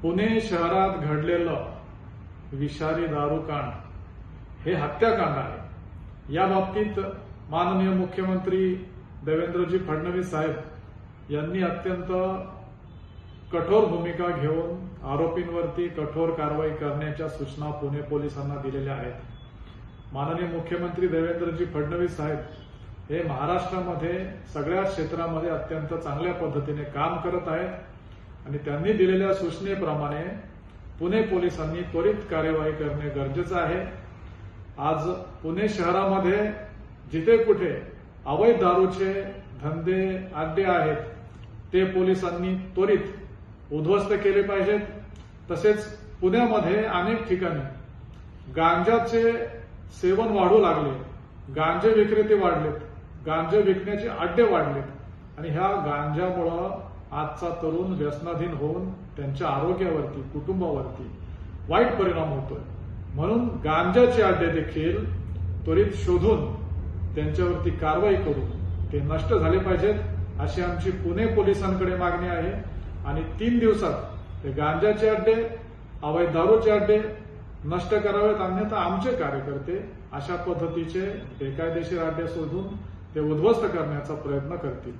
पुणे शहरात घडलेलं विषारी दारूकांड हे हत्याकांड आहे। या बाबतीत माननीय मुख्यमंत्री देवेंद्रजी फडणवीस साहेब यांनी अत्यंत कठोर भूमिका घेऊन आरोपींवरती कठोर कारवाई करण्याच्या सूचना पुणे पोलिसांना दिलेल्या आहेत। माननीय मुख्यमंत्री देवेंद्रजी फडणवीस साहेब हे महाराष्ट्रामध्ये सगळ्या क्षेत्रामध्ये अत्यंत चांगल्या पद्धतीने काम करत आहेत आणि त्यांनी दिलेल्या सूचनेप्रमाणे पुणे पोलिसांनी त्वरित कार्यवाही करणे गरजेचे आहे। आज पुणे शहरामध्ये जिथे कुठे अवैध दारूचे धंदे अड्डे आहेत ते पोलिसांनी त्वरित उद्ध्वस्त केले पाहिजेत। तसेच पुण्यामध्ये अनेक ठिकाणी गांजाचे सेवन वाढू लागले, गांजे विक्रेते वाढलेत, गांजे विकण्याचे अड्डे वाढलेत आणि ह्या गांजामुळं आजचा तरुण व्यसनाधीन होऊन त्यांच्या आरोग्यावरती, कुटुंबावरती वाईट परिणाम होतोय। म्हणून गांजाचे अड्डे देखील त्वरित शोधून त्यांच्यावरती कारवाई करून ते नष्ट झाले पाहिजेत अशी आमची पुणे पोलिसांकडे मागणी आहे आणि 3 दिवसात ते गांजाचे अड्डे, अवैध दारूचे अड्डे नष्ट करावेत, अन्यथा आमचे कार्यकर्ते अशा पद्धतीचे बेकायदेशीर अड्डे शोधून ते उद्ध्वस्त करण्याचा प्रयत्न करतील।